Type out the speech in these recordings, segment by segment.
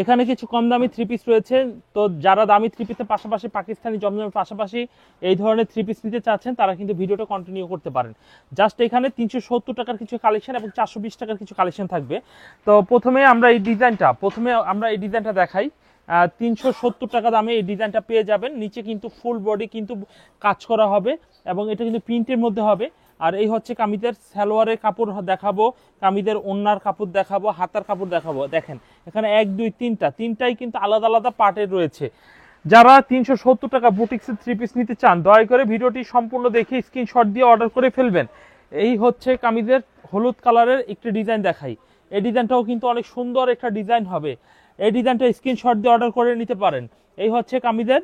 এখানে কিছু কম দামি থ্রি পিস রয়েছে। তো যারা দামি থ্রি পিসের পাশাপাশি পাকিস্তানি জমজমের পাশাপাশি এই ধরনের থ্রি পিস নিতে চাচ্ছেন তারা কিন্তু ভিডিওটা কন্টিনিউ করতে পারেন। জাস্ট এখানে 370 টাকার কিছু কালেকশন এবং 420 টাকার কিছু কালেকশন থাকবে। তো প্রথমে আমরা এই ডিজাইনটা দেখাই। 370 টাকা দামে এই ডিজাইনটা পেয়ে যাবেন। নিচে কিন্তু ফুল বডি কিন্তু কাজ করা হবে এবং এটা কিন্তু প্রিন্টের মধ্যে হবে। আর এই হচ্ছে কামিজের সালোয়ারের কাপড় দেখাবো, কামিজের ওড়নার কাপড় দেখাবো, হাতার কাপড় দেখাবো। দেখেন এখানে 1 2 তিনটাই কিন্তু আলাদা আলাদা পার্টের রয়েছে। যারা 370 টাকা বুটিক্সের থ্রি পিস নিতে চান দয়া করে ভিডিওটি সম্পূর্ণ দেখে স্ক্রিনশট দিয়ে অর্ডার করে ফেলবেন। এই হচ্ছে কামিজের হলুদ কালারের একটি ডিজাইন দেখাই। এই ডিজাইনটাও কিন্তু অনেক সুন্দর একটা ডিজাইন হবে। এই ডিজাইনটা স্ক্রিনশট দিয়ে অর্ডার করে নিতে পারেন। এই হচ্ছে কামিজের,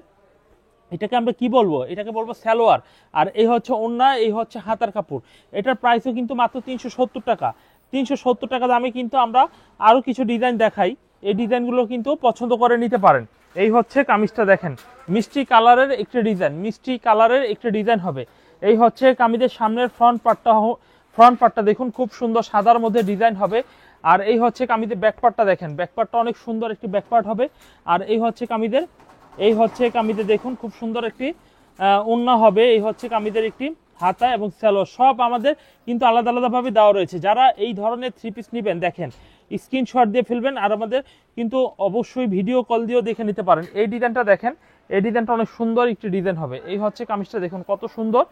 এটাকে আমরা কি বলবো, এটাকে বলবো সালোয়ার। আর এই হচ্ছে ওড়না, এই হচ্ছে হাতার কাপড়। এটার প্রাইসও কিন্তু মাত্র 370 টাকা। 370 টাকা দামে কিন্তু আমরা আরও কিছু ডিজাইন দেখাই। এই ডিজাইনগুলো কিন্তু পছন্দ করে নিতে পারেন। এই হচ্ছে কামিজটা দেখেন, মিষ্টি কালারের একটি ডিজাইন হবে। এই হচ্ছে কামিজের সামনের ফ্রন্ট পার্টটা দেখুন, খুব সুন্দর সাদার মধ্যে ডিজাইন হবে। আর এই হচ্ছে কামিজের ব্যাক পার্টটা দেখেন, ব্যাক পার্টটা অনেক সুন্দর একটি ব্যাক পার্ট হবে। আর এই হচ্ছে কামিজের দেখুন খুব সুন্দর একটি ওড়না হবে। এই হচ্ছে কামিজের একটি হাতা এবং সালোয়ার, সব আমাদের কিন্তু আলাদা আলাদাভাবে দেওয়া রয়েছে। যারা এই ধরনের থ্রি পিস নেবেন দেখেন স্ক্রিনশট দিয়ে ফেলবেন, আর আমাদের কিন্তু অবশ্যই ভিডিও কল দিয়েও দেখে নিতে পারেন। এই ডিজাইনটা দেখেন, এই ডিজাইনটা অনেক সুন্দর একটি ডিজাইন হবে। এই হচ্ছে কামিজটা দেখুন কত সুন্দর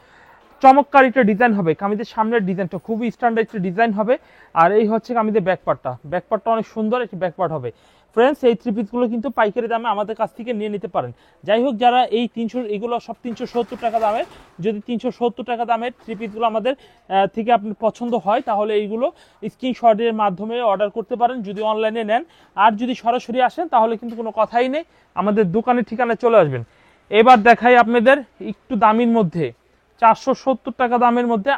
চমৎকার একটা ডিজাইন হবে। কামিজের সামনের ডিজাইনটা খুবই স্ট্যান্ডার্ড একটা ডিজাইন হবে। আর এই হচ্ছে কামিজের ব্যাকপার্টটা অনেক সুন্দর একটি ব্যাকপার্ট হবে। ফ্রেন্ডস, এই থ্রি পিসগুলো কিন্তু পাইকারি দামে আমাদের কাছ থেকে নিয়ে নিতে পারেন। যাই হোক, যারা এগুলো সব 370 টাকা দামের, যদি 370 টাকা দামের থ্রি পিসগুলো আমাদের থেকে আপনার পছন্দ হয় তাহলে এইগুলো স্ক্রিনশটের মাধ্যমে অর্ডার করতে পারেন যদি অনলাইনে নেন। আর যদি সরাসরি আসেন তাহলে কিন্তু কোনো কথাই নেই, আমাদের দোকানের ঠিকানায় চলে আসবেন। এবার দেখাই আপনাদের একটু দামির মধ্যে 470 টাকা দামের মধ্যে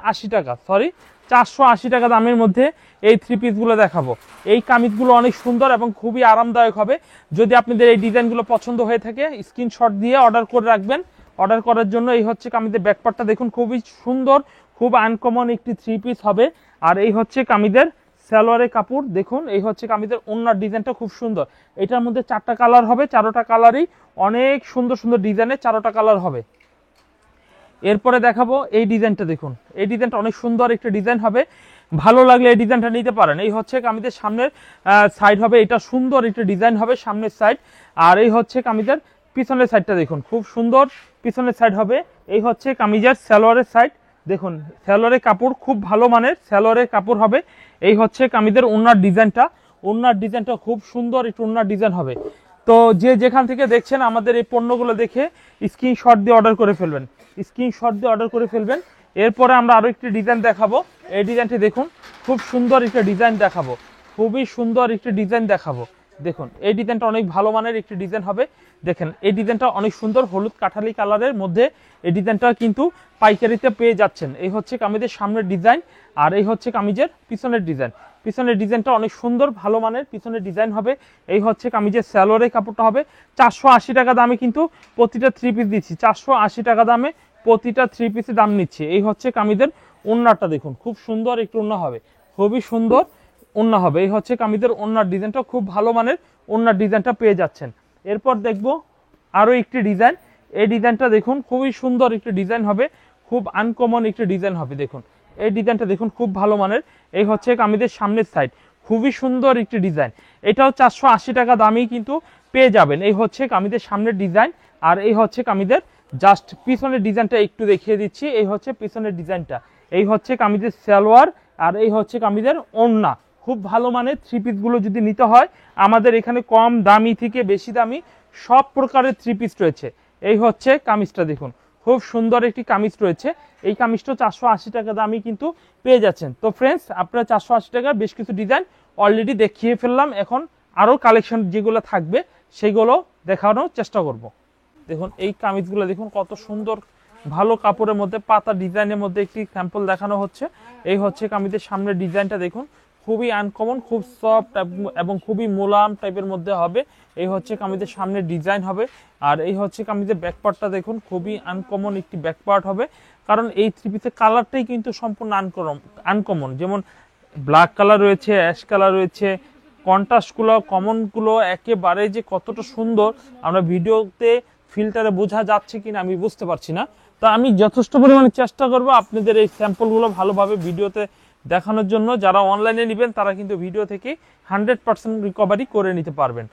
480 টাকা দামের মধ্যে এই থ্রি পিসগুলো দেখাবো। এই কামিজগুলো অনেক সুন্দর এবং খুবই আরামদায়ক হবে। যদি আপনাদের এই ডিজাইনগুলো পছন্দ হয়ে থাকে স্ক্রিনশট দিয়ে অর্ডার করে রাখবেন। অর্ডার করার জন্য এই হচ্ছে কামিজের ব্যাকপার্টটা দেখুন, খুবই সুন্দর, খুব আনকমন একটি থ্রি পিস হবে। আর এই হচ্ছে কামিজের সালোয়ারের কাপড় দেখুন। এই হচ্ছে কামিজের ওড়নার ডিজাইনটা খুব সুন্দর। এটার মধ্যে 4টা কালার হবে, 4টা কালারই অনেক সুন্দর সুন্দর ডিজাইনের 4টা কালার হবে। এরপরে দেখাবো এই ডিজাইনটা দেখুন, এই ডিজাইনটা অনেক সুন্দর একটা ডিজাইন হবে। ভালো লাগলে এই ডিজাইনটা নিতে পারেন। এই হচ্ছে কামিজের সামনের সাইড হবে, এটা সুন্দর একটা ডিজাইন হবে সামনের সাইড। আর এই হচ্ছে কামিজের পিছনের সাইডটা দেখুন, খুব সুন্দর পিছনের সাইড হবে। এই হচ্ছে কামিজের সালোয়ারের সাইড দেখুন, সালোয়ারের কাপড় খুব ভালো মানের সালোয়ারের কাপড় হবে। এই হচ্ছে কামিজের ওড়নার ডিজাইনটা খুব সুন্দর একটু ওড়নার ডিজাইন হবে। তো যে যেখান থেকে দেখছেন আমাদের এই পণ্যগুলো দেখে স্ক্রিনশট দিয়ে অর্ডার করে ফেলবেন। এরপরে আমরা আরো একটি ডিজাইন দেখাবো। এই ডিজাইনটি দেখুন, খুব সুন্দর একটা ডিজাইন দেখাবো, দেখুন এই ডিজাইনটা অনেক ভালো মানের একটি ডিজাইন হবে। দেখেন এই ডিজাইনটা অনেক সুন্দর, হলুদ কাঠালি কালারের মধ্যে এই ডিজাইনটা কিন্তু পাইকারিতে পেয়ে যাচ্ছেন। এই হচ্ছে কামিজের সামনের ডিজাইন, আর এই হচ্ছে কামিজের পিছনের ডিজাইনটা অনেক সুন্দর ভালো মানের পিছনের ডিজাইন হবে। এই হচ্ছে কামিজের সালোয়ারের কাপড়টা হবে। 480 টাকা দামে কিন্তু প্রতিটা থ্রি পিস দিচ্ছি, 480 টাকা দামে প্রতিটা থ্রি পিসের দাম নিচ্ছে। এই হচ্ছে কামিজের ওড়নাটা দেখুন, খুব সুন্দর একটু ওড়না হবে, খুবই সুন্দর ওড়না হবে। এই হচ্ছে কামিজের ওড়নার ডিজাইনটা, খুব ভালো মানের ওড়নার ডিজাইনটা পেয়ে যাচ্ছেন। এরপর দেখব আরো একটি ডিজাইন। এই ডিজাইনটা দেখুন, খুবই সুন্দর একটি ডিজাইন হবে, খুব আনকমন একটি ডিজাইন হবে। দেখুন এই ডিজাইনটা দেখুন, খুব ভালো মানের। এই হচ্ছে কামিজের সামনের সাইড, খুবই সুন্দর একটি ডিজাইন। এটাও 480 টাকা দামেই কিন্তু পেয়ে যাবেন। এই হচ্ছে কামিজের সামনের ডিজাইন, আর এই হচ্ছে কামিজের জাস্ট পিছনের ডিজাইনটা একটু দেখিয়ে দিচ্ছি। এই হচ্ছে পিছনের ডিজাইনটা, এই হচ্ছে কামিজের সালোয়ার, আর এই হচ্ছে কামিজের ওড়না। খুব ভালো মানের থ্রি পিসগুলো যদি নিতে হয় আমাদের এখানে কম দামি থেকে বেশি দামি সব প্রকারের থ্রি পিস রয়েছে। এই হচ্ছে কামিজটা দেখুন, খুব সুন্দর একটি কামিজ রয়েছে। এই কামিজটা 480 টাকা দামই কিন্তু পেয়ে যাচ্ছেন। তো ফ্রেন্ডস, আপনারা 480 টাকার বেশ কিছু ডিজাইন অলরেডি দেখিয়ে ফেললাম। এখন আরও কালেকশন যেগুলো থাকবে সেগুলো দেখানোর চেষ্টা করব। দেখুন এই কামিজগুলো দেখুন কত সুন্দর ভালো কাপড়ের মধ্যে পাতা ডিজাইনের মধ্যে একটি স্যাম্পল দেখানো হচ্ছে। এই হচ্ছে কামিজের সামনের ডিজাইনটা দেখুন, খুবই আনকমন, খুব সফট এবং খুবই মোলায়েম টাইপের মধ্যে হবে। এই হচ্ছে কামিজের সামনের ডিজাইন হবে। আর এই হচ্ছে কামিজের ব্যাকপার্টটা দেখুন, খুবই আনকমন একটি ব্যাকপার্ট হবে, কারণ এই থ্রি পিসের কালারটাই কিন্তু সম্পূর্ণ আনকমন। যেমন ব্ল্যাক কালার রয়েছে, অ্যাশ কালার রয়েছে, কন্ট্রাস্টগুলো কমনগুলো একেবারে যে কতটা সুন্দর আমরা ভিডিওতে ফিল্টারে বোঝা যাচ্ছে কিনা আমি বুঝতে পারছি না। তো আমি যথেষ্ট পরিমাণে চেষ্টা করব আপনাদের এই স্যাম্পলগুলো ভালোভাবে ভিডিওতে দেখানোর জন্য। যারা অনলাইনে নেবেন তারা কিন্তু ভিডিও থেকে 100% রিকভারি করে নিতে পারবেন।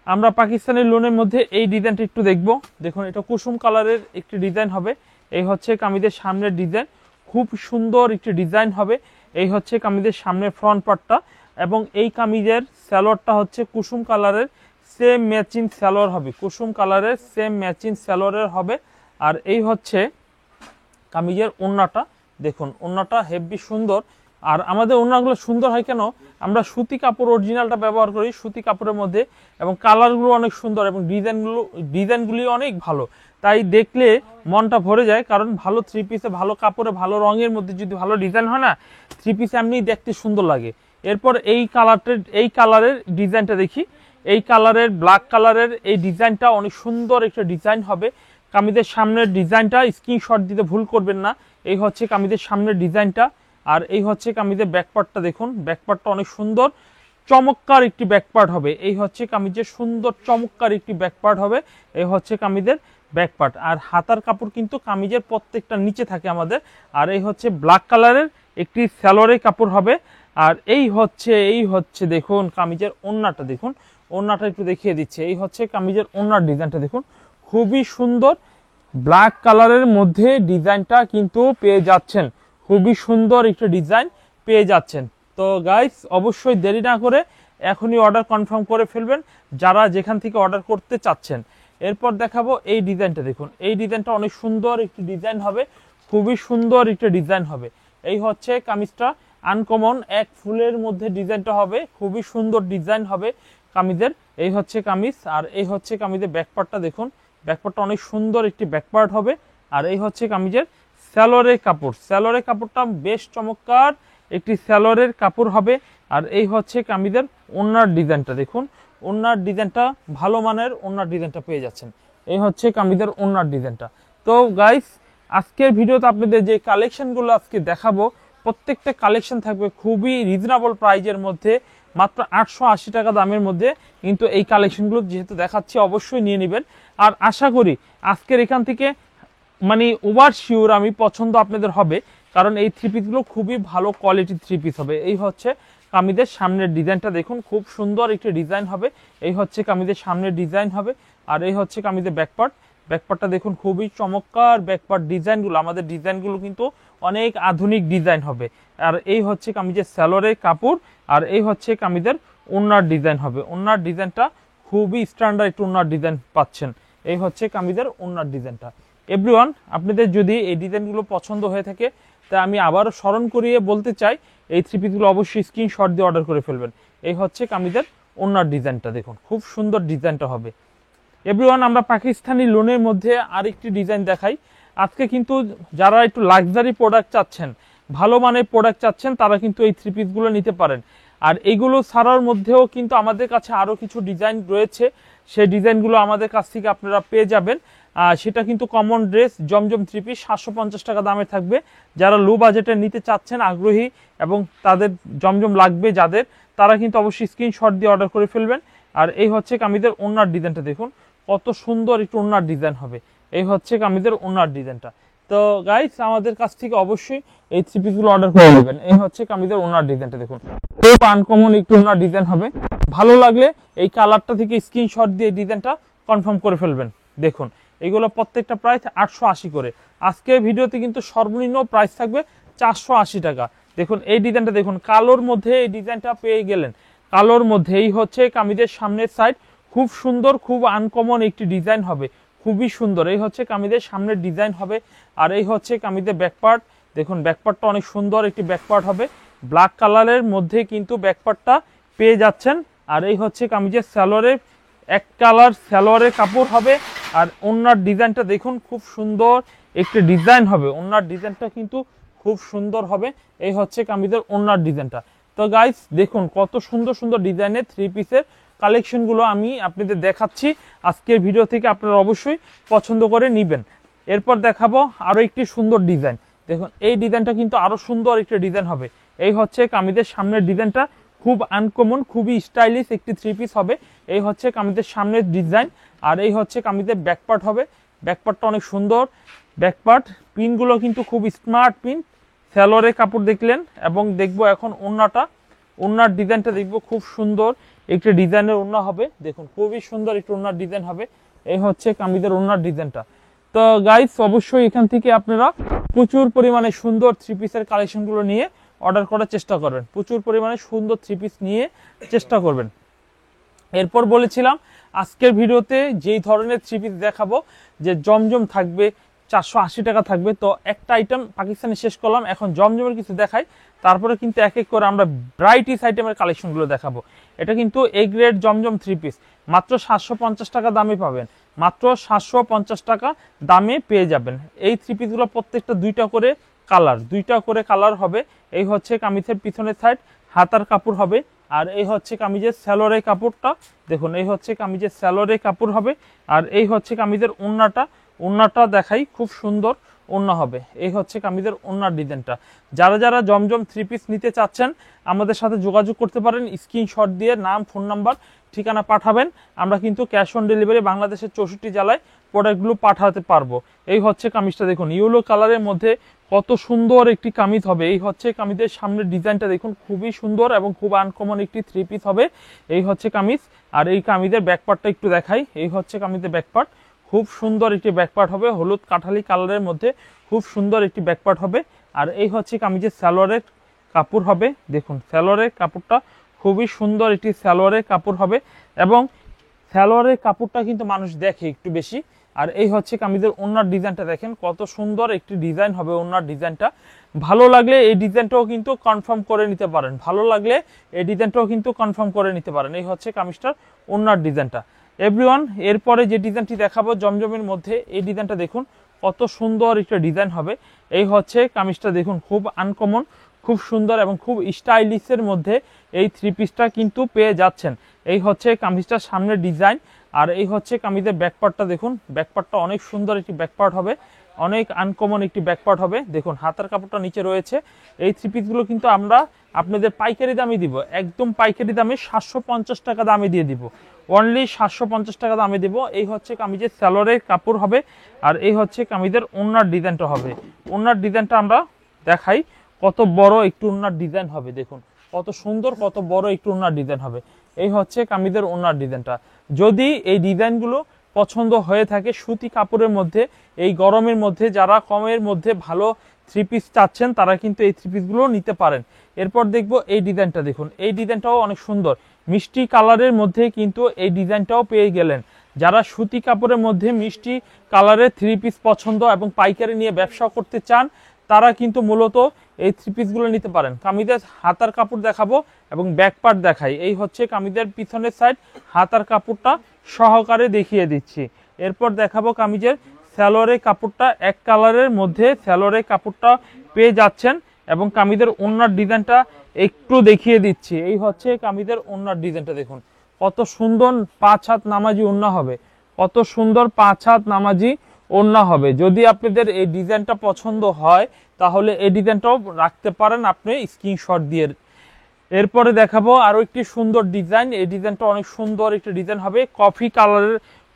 আমরা পাকিস্তানি লোনের মধ্যে এই ডিজাইনটা একটু দেখব। দেখুন এটা কুসুম কালারের একটি ডিজাইন হবে। এই হচ্ছে কামিজের সামনের ডিজাইন, খুব সুন্দর একটি ডিজাইন হবে। এই হচ্ছে কামিজের সামনের ফ্রন্ট পার্টটা, এবং এই কামিজের সালোয়ারটা হচ্ছে কুসুম কালারের সেম ম্যাচিং সালোয়ার হবে, কুসুম কালারের সেম ম্যাচিং সালোয়ারের হবে। আর এই হচ্ছে কামিজের ওড়নাটা, দেখুন ওড়নাটা হেভি সুন্দর। আর আমাদের ওড়নাগুলো সুন্দর হয় কেন, আমরা সুতি কাপড় অরিজিনালটা ব্যবহার করি সুতি কাপড়ের মধ্যে, এবং কালারগুলো অনেক সুন্দর এবং ডিজাইনগুলি অনেক ভালো, তাই দেখলে মনটা ভরে যায়। কারণ ভালো থ্রি পিসে ভালো কাপড়ে ভালো রঙের মধ্যে যদি ভালো ডিজাইন হয় না, থ্রি পিসে এমনি দেখতে সুন্দর লাগে। এরপর এই কালারের ডিজাইনটা দেখি। এই কালারের ব্ল্যাক কালারের এই ডিজাইনটা অনেক সুন্দর একটা ডিজাইন হবে। কামিজের সামনের ডিজাইনটা স্ক্রিনশট দিতে ভুল করবেন না। এই হচ্ছে কামিজের সামনের ডিজাইনটা, আর এই হচ্ছে কামিজের ব্যাকপার্টটা। দেখুন ব্যাকপার্টটা অনেক সুন্দর চমৎকার একটি ব্যাকপার্ট হবে। এই হচ্ছে কামিজের সুন্দর চমৎকার একটি ব্যাকপার্ট হবে। এই হচ্ছে কামিজের ব্যাকপার্ট। আর হাতার কাপড় কিন্তু কামিজের প্রত্যেকটা নিচে থাকে আমাদের। আর এই হচ্ছে ব্ল্যাক কালারের একটি সালোয়ারের কাপড় হবে। আর এই হচ্ছে দেখুন কামিজের ওড়নাটা, দেখুন ওড়নাটা একটু দেখিয়ে দিচ্ছে। এই হচ্ছে কামিজের ওড়নার ডিজাইনটা, দেখুন খুবই সুন্দর ব্ল্যাক কালারের মধ্যে ডিজাইনটা কিন্তু পেয়ে যাচ্ছেন, খুবই সুন্দর একটা ডিজাইন পেয়ে যাচ্ছেন। তো গাইস অবশ্যই দেরি না করে এখনই অর্ডার কনফার্ম করে ফেলবেন যারা যেখান থেকে অর্ডার করতে চাচ্ছেন। এরপর দেখাবো এই ডিজাইনটা, দেখুন এই ডিজাইনটা অনেক সুন্দর একটি ডিজাইন হবে, খুবই সুন্দর একটা ডিজাইন হবে। এই হচ্ছে কামিজটা আনকমন এক ফুলের মধ্যে ডিজাইনটা হবে, খুবই সুন্দর ডিজাইন হবে কামিজের। এই হচ্ছে কামিজ, আর এই হচ্ছে কামিজের ব্যাকপার্টটা, দেখুন ব্যাকপার্টটা অনেক সুন্দর একটি ব্যাকপার্ট হবে। আর এই হচ্ছে কামিজের সালোয়ারের কাপড়, সালোয়ারের কাপড়টা বেশ চমৎকার একটি সালোয়ারের কাপড় হবে। আর এই হচ্ছে কামিজের ওড়নার ডিজাইনটা, দেখুন ওড়নার ডিজাইনটা ভালো মানের ওড়নার ডিজাইনটা পেয়ে যাচ্ছেন। এই হচ্ছে কামিজের ওড়নার ডিজাইনটা। তো গাইস আজকের ভিডিওতে আপনাদের যে কালেকশনগুলো আজকে দেখাবো প্রত্যেকটা কালেকশন থাকবে খুবই রিজনেবল প্রাইজের মধ্যে, মাত্র 880 টাকা দামের মধ্যে। কিন্তু এই কালেকশনগুলো যেহেতু দেখাচ্ছি অবশ্যই নিয়ে নেবেন। আর আশা করি আজকের এখান থেকে মানে ওভার শিওর আমি পছন্দ আপনাদের হবে, কারণ এই থ্রি পিসগুলো খুবই ভালো কোয়ালিটির থ্রি পিস হবে। এই হচ্ছে কামিজের সামনের ডিজাইনটা, দেখুন খুব সুন্দর একটি ডিজাইন হবে। এই হচ্ছে কামিজের সামনের ডিজাইন হবে। আর এই হচ্ছে কামিজের ব্যাকপার্ট, ব্যাকপার্টটা দেখুন খুবই চমৎকার ব্যাকপার্ট ডিজাইনগুলো, আমাদের ডিজাইনগুলো কিন্তু অনেক আধুনিক ডিজাইন হবে। আর এই হচ্ছে কামিজের সালোয়ারের কাপড়, আর এই হচ্ছে কামিজের ওড়নার ডিজাইন হবে। ওড়নার ডিজাইনটা খুবই স্ট্যান্ডার্ড একটু ওড়নার ডিজাইন পাচ্ছেন। এই হচ্ছে কামিজের ওড়নার ডিজাইনটা। এভরিওয়ান আপনাদের যদি এই ডিজাইনগুলো পছন্দ হয়ে থাকে তা আমি আবারও স্মরণ করিয়ে বলতে চাই এই থ্রি পিসগুলো অবশ্যই স্ক্রিনশট দিয়ে অর্ডার করে ফেলবেন। এই হচ্ছে কামিজের ওড়নার ডিজাইনটা, দেখুন খুব সুন্দর ডিজাইনটা হবে। এভরিওয়ান আমরা পাকিস্তানি লোনের মধ্যে আরেকটি ডিজাইন দেখাই। আজকে কিন্তু যারা একটু লাক্সারি প্রোডাক্ট চাচ্ছেন, ভালো মানের প্রোডাক্ট চাচ্ছেন, তারা কিন্তু এই থ্রি পিসগুলো নিতে পারেন। আর এইগুলো ছাড়ার মধ্যেও কিন্তু আমাদের কাছে আরও কিছু ডিজাইন রয়েছে, সেই ডিজাইনগুলো আমাদের কাছ থেকে আপনারা পেয়ে যাবেন। সেটা কিন্তু কমন ড্রেস জমজম থ্রি পিস 750 টাকা দামে থাকবে। যারা লো বাজেটে নিতে চাচ্ছেন আগ্রহী এবং তাদের জমজম লাগবে যাদের, তারা কিন্তু অবশ্যই স্ক্রিনশট দিয়ে অর্ডার করে ফেলবেন। আর এই হচ্ছে কামিজের ওড়নার ডিজাইনটা, দেখুন কত সুন্দর একটু ওড়নার ডিজাইন হবে। এই হচ্ছে কামিজের ওড়নার ডিজাইনটা। তো গাইস আমাদের কাছ থেকে অবশ্যই এই থ্রি পিসগুলো অর্ডার করে নেবেন। এই হচ্ছে কামিজের ওড়নার ডিজাইনটা, দেখুন খুব আনকমন একটু ওড়নার ডিজাইন হবে। ভালো লাগলে এই কালারটা থেকে স্ক্রিনশট দিয়ে ডিজাইনটা কনফার্ম করে ফেলবেন। দেখুন এগুলো প্রত্যেকটা প্রাইস 880 করে। আজকে ভিডিওতে কিন্তু সর্বনিম্ন প্রাইস থাকবে 480 টাকা। দেখুন এই ডিজাইনটা, দেখুন কালোর মধ্যে এই ডিজাইনটা পেয়ে গেলেন, কালোর মধ্যে। এই হচ্ছে কামিজের সামনের সাইড, খুব সুন্দর খুব আনকমন একটি ডিজাইন হবে, খুবই সুন্দর। এই হচ্ছে কামিজের সামনের ডিজাইন হবে। আর এই হচ্ছে কামিজের ব্যাকপার্ট, দেখুন ব্যাকপার্টটা অনেক সুন্দর একটি ব্যাকপার্ট হবে, ব্ল্যাক কালারের মধ্যে কিন্তু ব্যাকপার্টটা পেয়ে যাচ্ছেন। আর এই হচ্ছে কামিজের সালোয়ারের এক কালার সালোয়ারের কাপড় হবে। আর ওড়নার ডিজাইনটা দেখুন খুব সুন্দর একটি ডিজাইন হবে, ওড়নার ডিজাইনটা কিন্তু খুব সুন্দর হবে। এই হচ্ছে কামিজের ওড়নার ডিজাইনটা। তো গাইস দেখুন কত সুন্দর সুন্দর ডিজাইনের থ্রি পিসের কালেকশনগুলো আমি আপনাদের দেখাচ্ছি আজকের ভিডিও থেকে, আপনারা অবশ্যই পছন্দ করে নেবেন। এরপর দেখাবো আরও একটি সুন্দর ডিজাইন। দেখুন এই ডিজাইনটা কিন্তু আরও সুন্দর একটি ডিজাইন হবে। এই হচ্ছে কামিজের সামনের ডিজাইনটা, খুব আনকমন, খুবই স্টাইলিশ একটি থ্রি পিস হবে। এই হচ্ছে কামিজের সামনের ডিজাইন, আর এই হচ্ছে কামিজের ব্যাকপার্ট হবে। ব্যাকপার্টটা অনেক সুন্দর, ব্যাকপার্ট পিনগুলো কিন্তু খুব স্মার্ট পিন। স্যালোয়ারের কাপড় দেখলেন, এবং দেখবো এখন ওড়নাটা, ওড়নার ডিজাইনটা দেখবো, খুব সুন্দর একটি ডিজাইনের ওড়না হবে। দেখুন খুবই সুন্দর একটি ওড়নার ডিজাইন হবে। এই হচ্ছে কামিজের ওড়নার ডিজাইনটা। তো গাইস, অবশ্যই এখান থেকে আপনারা প্রচুর পরিমাণে সুন্দর থ্রি পিসের কালেকশনগুলো নিয়ে অর্ডার করার চেষ্টা করবেন, প্রচুর পরিমাণে সুন্দর থ্রি পিস নিয়ে চেষ্টা করবেন। এরপর বলেছিলাম আজকের ভিডিওতে যেই ধরনের থ্রি পিস দেখাবো, যে জমজম থাকবে, 480 টাকা থাকবে। তো একটা আইটেম পাকিস্তানে শেষ করলাম, এখন জমজমের কিছু দেখাই, তারপরে কিন্তু এক এক করে আমরা ব্রাইটিস আইটেমের কালেকশনগুলো দেখাবো। এটা কিন্তু A grade Zamzam three piece, মাত্র 750 টাকা দামে পাবেন, মাত্র 750 টাকা দামে পেয়ে যাবেন। এই থ্রি পিসগুলো প্রত্যেকটা দুইটা করে কালার হবে। এই হচ্ছে কামিজের পিছনের সাইড, হাতার কাপড় হবে। আর এই হচ্ছে কামিজের স্যালোয়ারের কাপড়টা, দেখুন এই হচ্ছে কামিজের স্যালোয়ারের কাপড় হবে। আর এই হচ্ছে কামিজের ওড়নাটা দেখাই, খুব সুন্দর ওড়না হবে। এই হচ্ছে কামিজের ওড়নার ডিজাইনটা। যারা যারা জমজম থ্রি পিস নিতে চাচ্ছেন আমাদের সাথে যোগাযোগ করতে পারেন, স্ক্রিনশট দিয়ে নাম, ফোন নাম্বার, ঠিকানা পাঠাবেন। আমরা কিন্তু ক্যাশ অন ডেলিভারি বাংলাদেশের 64 জেলায় প্রোডাক্টগুলো পাঠাতে পারবো। এই হচ্ছে কামিজটা, দেখুন ইয়েলো কালারের মধ্যে কত সুন্দর একটি কামিজ হবে। এই হচ্ছে কামিজের সামনের ডিজাইনটা দেখুন, খুবই সুন্দর এবং খুব আনকমন একটি থ্রি পিস হবে। এই হচ্ছে কামিজ। আর এই কামিজের ব্যাকপার্টটা একটু দেখাই। এই হচ্ছে কামিজের ব্যাকপার্ট, খুব সুন্দর একটি ব্যাকপার্ট হবে, হলুদ কাঠালি কালারের মধ্যে খুব সুন্দর একটি ব্যাকপার্ট হবে। আর এই হচ্ছে কামিজের সালোয়ারের কাপড় হবে। দেখুন সালোয়ারের কাপড়টা খুবই সুন্দর একটি সালোয়ারের কাপড় হবে, এবং সালোয়ারের কাপড়টা কিন্তু মানুষ দেখে একটু বেশি। আর এই হচ্ছে কামিজের ওড়নার ডিজাইনটা, দেখেন কত সুন্দর একটি ডিজাইন হবে ওড়নার ডিজাইনটা। ভালো লাগলে এই ডিজাইনটাও কিন্তু কনফার্ম করে নিতে পারেন, এই হচ্ছে কামিজটার ওড়নার ডিজাইনটা। এভরিওয়ান, এরপরে যে ডিজাইনটি দেখাবো জমজমের মধ্যে, এই ডিজাইনটা দেখুন কত সুন্দর একটা ডিজাইন হবে। এই হচ্ছে কামিজটা, দেখুন খুব আনকমন, খুব সুন্দর এবং খুব স্টাইলিশের মধ্যে এই থ্রি পিসটা কিন্তু পেয়ে যাচ্ছেন। এই হচ্ছে কামিজটার সামনের ডিজাইন। আর এই হচ্ছে কামিজের ব্যাকপার্টটা, দেখুন ব্যাকপার্টটা অনেক সুন্দর একটি ব্যাকপার্ট হবে, অনেক আনকমন একটি ব্যাকপার্ট হবে। দেখুন হাতার কাপড়টা নিচে রয়েছে। এই থ্রি পিসগুলো কিন্তু আমরা আপনাদের পাইকারি দামে দিব, একদম পাইকারি দামে 750 টাকা দামে দিয়ে দিব, অনলি 750 টাকা দামে দিব। এই হচ্ছে কামিজের সালোয়ারের কাপড় হবে। আর এই হচ্ছে কামিজের ওড়নার ডিজাইনটা হবে। ওড়নার ডিজাইনটা আমরা দেখাই, কত বড় একটু ওড়নার ডিজাইন হবে, দেখুন কত সুন্দর, কত বড় একটু ওড়নার ডিজাইন হবে। এই হচ্ছে কামিজের ওড়নার ডিজাইনটা। যদি এই ডিজাইনগুলো পছন্দ হয়ে থাকে, সুতি কাপড়ের মধ্যে, এই গরমের মধ্যে যারা কমের মধ্যে ভালো থ্রি পিস চাচ্ছেন তারা কিন্তু এই থ্রি পিসগুলো নিতে পারেন। এরপর দেখবো এই ডিজাইনটা, দেখুন এই ডিজাইনটাও অনেক সুন্দর, মিষ্টি কালারের মধ্যে কিন্তু এই ডিজাইনটাও পেয়ে গেলেন। যারা সুতি কাপড়ের মধ্যে মিষ্টি কালারের থ্রি পিস পছন্দ এবং পাইকারি নিয়ে ব্যবসা করতে চান, তারা কিন্তু মূলত এই থ্রি পিসগুলো নিতে পারেন। কামিজের হাতার কাপড় দেখাবো এবং ব্যাক পার্ট দেখাই। এই হচ্ছে কামিজের পিছনের সাইড, হাতার কাপড়টা সহকারে দেখিয়ে দিচ্ছি। এরপর দেখাবো কামিজের সালোয়ারের কাপড়টা, এক কালারের মধ্যে সালোয়ারের কাপড়টা পেয়ে যাচ্ছেন, এবং কামিজের ওড়নার ডিজাইনটা একটু দেখিয়ে দিচ্ছি। এই হচ্ছে কামিজের ওড়নার ডিজাইনটা, দেখুন কত সুন্দর 5 হাত নামাজি ওড়না হবে, কত সুন্দর 5 হাত নামাজি ওড়না হবে। যদি আপনাদের এই ডিজাইনটা পছন্দ হয় তাহলে এই ডিজাইনটাও রাখতে পারেন আপনি স্ক্রিনশট দিয়ে। এরপরে দেখাবো আরো একটি সুন্দর ডিজাইন। এই ডিজাইনটা অনেক সুন্দর একটি ডিজাইন হবে,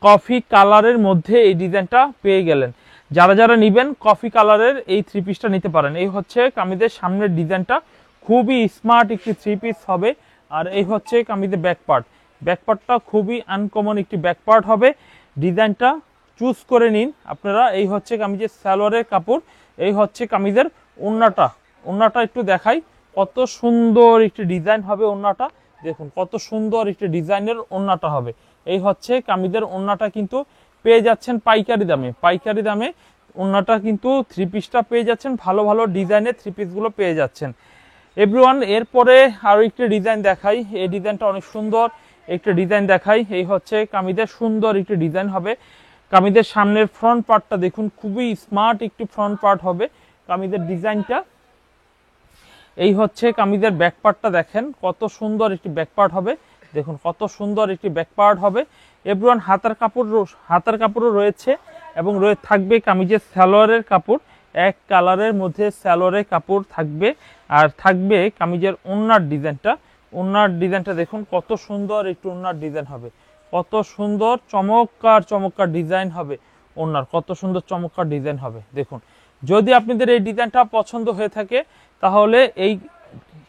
কফি কালারের মধ্যে এই ডিজাইনটা পেয়ে গেলেন। যারা যারা নিবেন কফি কালারের এই থ্রি পিসটা নিতে পারেন। এই হচ্ছে কামিজের সামনের ডিজাইনটা, খুবই স্মার্ট একটি থ্রি পিস হবে। আর এই হচ্ছে কামিজের ব্যাকপার্টটা খুবই আনকমন একটি ব্যাকপার্ট হবে। ডিজাইনটা চুজ করে নিন আপনারা। এই হচ্ছে কামিজের সালোয়ারের কাপড়। এই হচ্ছে কামিজের ওড়নাটা একটু দেখাই, কত সুন্দর একটি ডিজাইন হবে ওড়নাটা, দেখুন কত সুন্দর একটি ডিজাইনের ওড়নাটা হবে। এই হচ্ছে কামিজের ওড়নাটা কিন্তু পেয়ে যাচ্ছেন পাইকারি দামে ওড়নাটা কিন্তু থ্রি পিসটা পেয়ে যাচ্ছেন, ভালো ভালো ডিজাইনের থ্রি পিসগুলো পেয়ে যাচ্ছেন। এভরিওয়ান, এরপরে আরো একটি ডিজাইন দেখাই। এই ডিজাইনটা অনেক সুন্দর একটি ডিজাইন দেখাই। এই হচ্ছে কামিজের সুন্দর একটি ডিজাইন হবে। কামিজের সামনের ফ্রন্ট পার্টটা দেখুন, খুবই স্মার্ট একটি ফ্রন্ট পার্ট হবে কামিজের ডিজাইনটা। এই হচ্ছে কামিজের ব্যাক পার্টটা, দেখেন কত সুন্দর একটি ব্যাক পার্ট হবে, দেখুন কত সুন্দর একটি ব্যাক পার্ট হবে। এভরিওয়ান, হাতার কাপড়ও রয়েছে এবং থাকবে কামিজের সালোয়ারের কাপড়, এক কালারের মধ্যে সালোয়ারের কাপড় থাকবে। আর থাকবে কামিজের ওড়নার ডিজাইনটা, ওড়নার ডিজাইনটা দেখুন কত সুন্দর একটু ওড়নার ডিজাইন হবে, কত সুন্দর চমৎকার চমৎকার ডিজাইন হবে ওড়নার, কত সুন্দর চমৎকার ডিজাইন হবে। দেখুন যদি আপনাদের এই ডিজাইনটা পছন্দ হয়ে থাকে তাহলে এই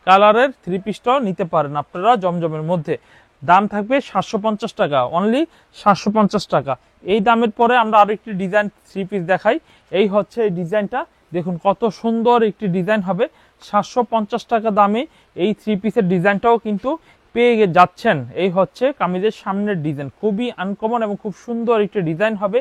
কালারের থ্রি পিসটাও নিতে পারেন আপনারা জমজমের মধ্যে। দাম থাকবে 750 টাকা, অনলি 750 টাকা। এই দামের পরে আমরা আরেকটি ডিজাইন থ্রি পিস দেখাই। এই হচ্ছে এই ডিজাইনটা, দেখুন কত সুন্দর একটি ডিজাইন হবে। 750 টাকা দামে এই থ্রি পিসের ডিজাইনটাও কিন্তু পেয়ে যাচ্ছেন। এই হচ্ছে কামিজের সামনের ডিজাইন, খুবই আনকমন এবং খুব সুন্দর একটি ডিজাইন হবে।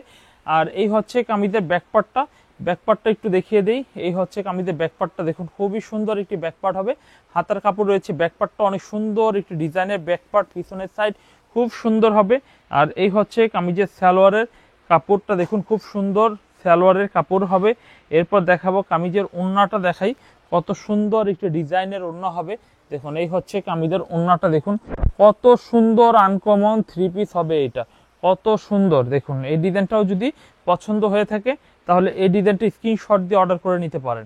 আর এই হচ্ছে কামিজের ব্যাকপার্টটা, ব্যাকপার্টটা একটু দেখিয়ে দেই। এই হচ্ছে কামিজের ব্যাকপার্টটা, দেখুন খুবই সুন্দর একটি ব্যাকপার্ট হবে। হাতার কাপড় রয়েছে, ব্যাকপার্টটা অনেক সুন্দর একটি ডিজাইনের ব্যাকপার্ট, পিছনের সাইড খুব সুন্দর হবে। আর এই হচ্ছে কামিজের সালোয়ারের কাপড়টা, দেখুন খুব সুন্দর সালোয়ারের কাপড় হবে। এরপর দেখাবো কামিজের ওড়নাটা, দেখাই কত সুন্দর একটি ডিজাইনের ওড়না হবে। দেখুন এই হচ্ছে কামিজের ওড়নাটা, দেখুন কত সুন্দর আনকমন থ্রি পিস হবে এটা, কত সুন্দর। দেখুন এই ডিজাইনটাও যদি পছন্দ হয়ে থাকে তাহলে এই ডিজাইনটা স্ক্রিনশট দিয়ে অর্ডার করে নিতে পারেন।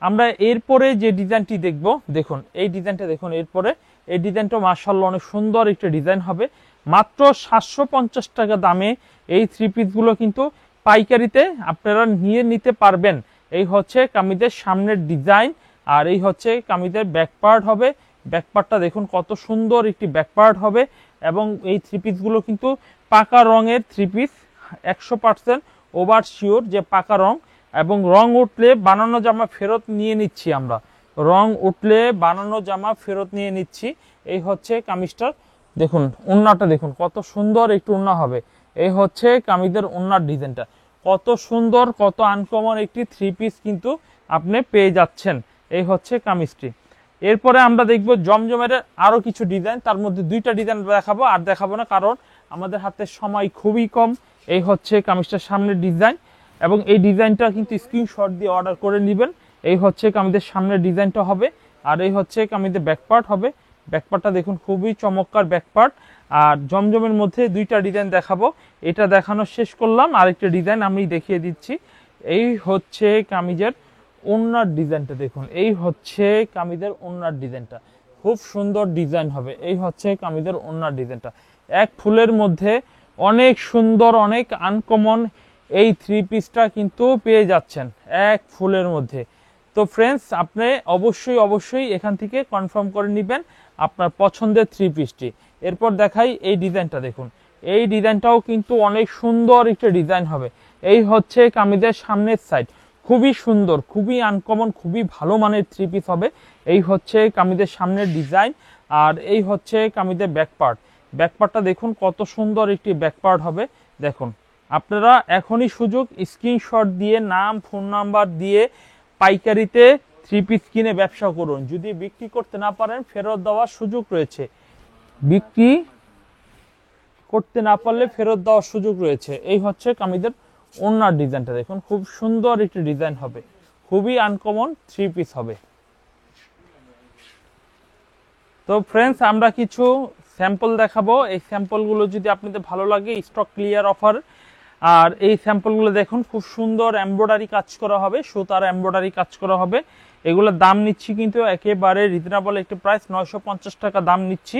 আমরা এরপরে যে ডিজাইনটি দেখব, দেখুন এই ডিজাইনটা দেখুন, এরপরে এই ডিজাইনটা মাশাআল্লাহ অনেক সুন্দর একটা ডিজাইন হবে। মাত্র 750 টাকা দামে এই থ্রি পিসগুলো কিন্তু পাইকারিতে আপনারা নিয়ে নিতে পারবেন। এই হচ্ছে কামিজের সামনের ডিজাইন, আর এই হচ্ছে কামিজের ব্যাকপার্ট হবে। ব্যাকপার্টটা দেখুন কত সুন্দর একটি ব্যাকপার্ট হবে। এবং এই থ্রি পিসগুলো কিন্তু পাকা রঙের থ্রি পিস, 100% ওভার শিওর যে পাকা রং। এবং রং উঠলে বানানো জামা ফেরত নিয়ে নিচ্ছি আমরা, রং উঠলে বানানো জামা ফেরত নিয়ে নিচ্ছি। এই হচ্ছে কামিজটার, দেখুন ওড়নাটা দেখুন কত সুন্দর একটু ওড়না হবে। এই হচ্ছে কামিজের ওড়নার ডিজাইনটা, কত সুন্দর কত আনকমন একটি থ্রি পিস কিন্তু আপনি পেয়ে যাচ্ছেন। এই হচ্ছে কামিজটি। এরপরে আমরা দেখব জমজমের আরো কিছু ডিজাইন, তার মধ্যে দুইটা ডিজাইন দেখাবো, আর দেখাবো না কারণ আমাদের হাতে সময় খুবই কম। এই হচ্ছে কামিজটার সামনের ডিজাইন, এবং এই ডিজাইনটা কিন্তু স্ক্রিনশট দিয়ে অর্ডার করে নেবেন। এই হচ্ছে কামিজের সামনের ডিজাইনটা হবে, আর এই হচ্ছে কামিজের ব্যাকপার্ট হবে। ব্যাকপার্টটা দেখুন খুবই চমৎকার ব্যাকপার্ট। আর জমজমের মধ্যে দুইটা ডিজাইন দেখাবো, এটা দেখানো শেষ করলাম, আরেকটা ডিজাইন আমি দেখিয়ে দিচ্ছি। এই হচ্ছে কামিজের ওড়নার ডিজাইনটা, দেখুন এই হচ্ছে কামিজের ওড়নার ডিজাইনটা, খুব সুন্দর ডিজাইন হবে। এই হচ্ছে কামিজের ওড়নার ডিজাইনটা, এক ফুলের মধ্যে অনেক সুন্দর অনেক আনকমন এই থ্রি পিসটা কিন্তু পেয়ে যাচ্ছেন এক ফুলের মধ্যে। তো ফ্রেন্ডস আপনি অবশ্যই অবশ্যই এখান থেকে কনফার্ম করে নেবেন আপনার পছন্দের থ্রি পিসটি। এরপর দেখাই এই ডিজাইনটা, দেখুন এই ডিজাইনটাও কিন্তু অনেক সুন্দর একটা ডিজাইন হবে। এই হচ্ছে কামিজের সামনের সাইড, খুবই সুন্দর খুবই আনকমন খুবই ভালো মানের থ্রি পিস হবে। এই হচ্ছে কামিজের সামনের ডিজাইন, আর এই হচ্ছে কামিজের ব্যাকপার্ট। ব্যাকপার্টটা দেখুন কত সুন্দর একটি ব্যাকপার্ট হবে। দেখুন আপনারা এখনই সুযোগ, স্ক্রিনশট দিয়ে নাম ফোন নাম্বার দিয়ে পাইকারিতে থ্রি পিস কিনে ব্যবসা করুন। যদি বিক্রি করতে না পারেন ফেরত দেওয়ার সুযোগ রয়েছে, বিক্রি করতে না পারলে ফেরত দেওয়ার সুযোগ রয়েছে। এই হচ্ছে কামিজের ওড়নার ডিজাইনটা, দেখুন খুব সুন্দর একটি ডিজাইন হবে, খুবই আনকমন থ্রি পিস হবে। তো ফ্রেন্ডস আমরা কিছু স্যাম্পল দেখাবো, এই স্যাম্পলগুলো যদি আপনাদের ভালো লাগে স্টক ক্লিয়ার অফার। আর এই স্যাম্পলগুলো দেখুন খুব সুন্দর এমব্রয়ডারি কাজ করা হবে, সুতার এমব্রয়ডারি কাজ করা হবে। এগুলোর দাম নিচ্ছি কিন্তু একেবারে রিজনেবল একটি প্রাইস, 950 টাকা দাম নিচ্ছি।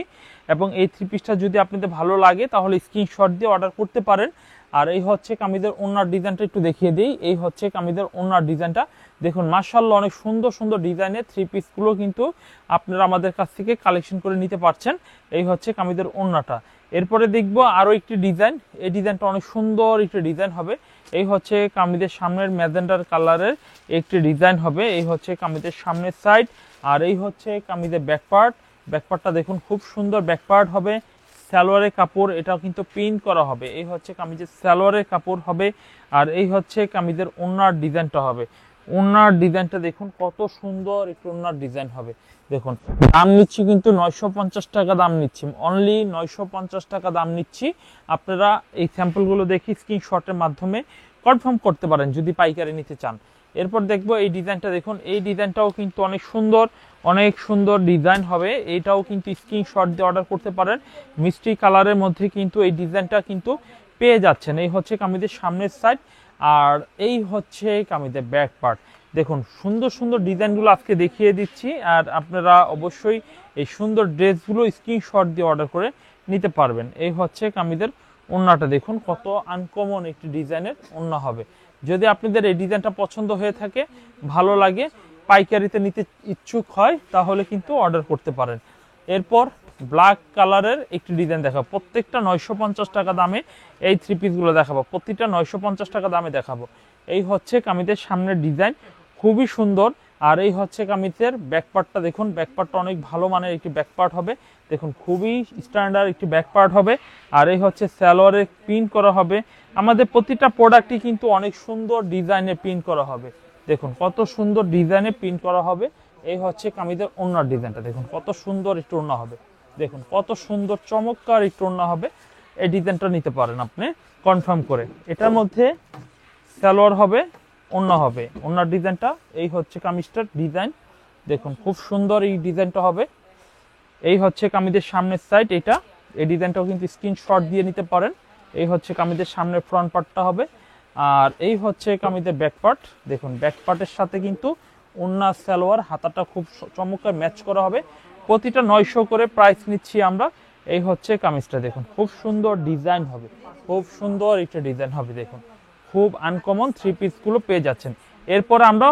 এবং এই থ্রি পিসটা যদি আপনাদের ভালো লাগে তাহলে স্ক্রিনশট দিয়ে অর্ডার করতে পারেন। আর এই হচ্ছে কামিজের ওড়নার ডিজাইনটা একটু দেখিয়ে দিই। এই হচ্ছে কামিজের ওড়নার ডিজাইনটা, দেখুন মাশাআল্লাহ অনেক সুন্দর সুন্দর ডিজাইনের থ্রি পিসগুলো কিন্তু আপনারা আমাদের কাছ থেকে কালেকশন করে নিতে পারছেন। এই হচ্ছে কামিজের ওড়নাটা। এরপরে দেখবো আরো একটি ডিজাইন, এই ডিজাইনটা অনেক সুন্দর একটি ডিজাইন হবে। এই হচ্ছে কামিজের সামনের ম্যাজেন্ডার কালারের একটি ডিজাইন হবে। এই হচ্ছে কামিজের সামনের সাইড, আর এই হচ্ছে কামিজের ব্যাকপার্ট। ব্যাকপার্টটা দেখুন খুব সুন্দর ব্যাকপার্ট হবে। সালোয়ারের কাপড় এটাও কিন্তু প্রিন্ট করা হবে। এই হচ্ছে কামিজের সালোয়ারের কাপড় হবে, আর এই হচ্ছে কামিজের ওড়নার ডিজাইনটা হবে। ওড়নার ডিজাইনটা দেখুন কত সুন্দর একটু ওড়নার ডিজাইন হবে। দেখুন দাম নিচ্ছি কিন্তু 950 টাকা দাম নিচ্ছি, অনলি 950 টাকা দাম নিচ্ছি। আপনারা এই স্যাম্পলগুলো দেখি স্ক্রিনশটের মাধ্যমে কনফার্ম করতে পারেন যদি পাইকারি নিতে চান। এরপর দেখবো এই ডিজাইনটা, দেখুন এই ডিজাইনটাও কিন্তু অনেক সুন্দর ডিজাইন হবে। এইটাও কিন্তু স্ক্রিনশট দিয়ে অর্ডার করতে পারেন। মিষ্টি কালারের মধ্যে কিন্তু এই ডিজাইনটা কিন্তু পেয়ে যাচ্ছেন। এই হচ্ছে কামিজের সামনের সাইড, আর এই হচ্ছে কামিজের ব্যাক পার্ট। দেখুন সুন্দর সুন্দর ডিজাইনগুলো আজকে দেখিয়ে দিচ্ছি, আর আপনারা অবশ্যই এই সুন্দর ড্রেসগুলো স্ক্রিনশট দিয়ে অর্ডার করে নিতে পারবেন। এই হচ্ছে কামিজের ওড়নাটা, দেখুন কত আনকমন একটি ডিজাইনের ওড়না হবে। যদি আপনাদের এই ডিজাইনটা পছন্দ হয়ে থাকে, ভালো লাগে, পাইকারিতে নিতে ইচ্ছুক হয়, তাহলে কিন্তু অর্ডার করতে পারেন। এরপর ব্ল্যাক কালারের একটি ডিজাইন দেখাবো, প্রত্যেকটা 950 টাকা দামে এই থ্রি পিসগুলো দেখাবো, প্রতিটা 950 টাকা দামে দেখাবো। এই হচ্ছে কামিজের সামনের ডিজাইন, খুবই সুন্দর। আর এই হচ্ছে কামিজের ব্যাকপার্টটা, দেখুন ব্যাকপার্টটা অনেক ভালো মানের একটি ব্যাকপার্ট হবে, দেখুন খুবই স্ট্যান্ডার্ড একটি ব্যাকপার্ট হবে। আর এই হচ্ছে সালোয়ারে প্রিন্ট করা হবে। আমাদের প্রতিটা প্রোডাক্টই কিন্তু অনেক সুন্দর ডিজাইনে প্রিন্ট করা হবে, দেখুন কত সুন্দর ডিজাইনে প্রিন্ট করা হবে। এই হচ্ছে কামিজের ওড়নার ডিজাইনটা, দেখুন কত সুন্দর একটু ওড়না হবে, দেখুন কত সুন্দর চমৎকার একটু ওড়না হবে। এই ডিজাইনটা নিতে পারেন আপনি কনফার্ম করে। এটার মধ্যে সালোয়ার হবে, ওড়না হবে, ওড়নার ডিজাইনটা এই হচ্ছে কামিজটার ডিজাইন, দেখুন খুব সুন্দর এই ডিজাইনটা হবে। এই হচ্ছে কামিজের সামনের সাইড, এটা এই ডিজাইনটাও কিন্তু স্ক্রিনশট দিয়ে নিতে পারেন। এই হচ্ছে কামিজের সামনের ফ্রন্ট পার্টটা হবে। আর এই হচ্ছে কামিজের ব্যাক পার্ট, দেখুন ব্যাক পার্টের সাথে কিন্তু ওড়না সালোয়ার হাতাটা খুব চমৎকার ম্যাচ করা হবে। প্রতিটা 900 করে প্রাইস নিচ্ছি আমরা। এই হচ্ছে কামিজটা, দেখুন খুব সুন্দর ডিজাইন হবে, খুব সুন্দর একটা ডিজাইন হবে, দেখুন খুব আনকমন থ্রি পিসগুলো পেয়ে যাচ্ছেন। এরপর আমরা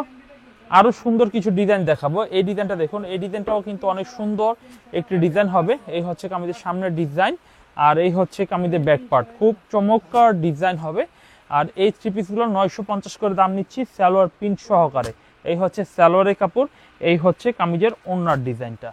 আরো সুন্দর কিছু ডিজাইন দেখাবো। এই ডিজাইনটা দেখুন, এই ডিজাইনটাও কিন্তু অনেক সুন্দর একটি ডিজাইন হবে। এই হচ্ছে কামিজের সামনের ডিজাইন, আর এই হচ্ছে কামিজের ব্যাক পার্ট, খুব চমৎকার ডিজাইন হবে। আর এই থ্রি পিসগুলো 950 করে দাম নিচ্ছি সালোয়ার প্রিন্ট সহকারে। এই হচ্ছে সালোয়ারের কাপড়, এই হচ্ছে কামিজের ওড়নার ডিজাইনটা।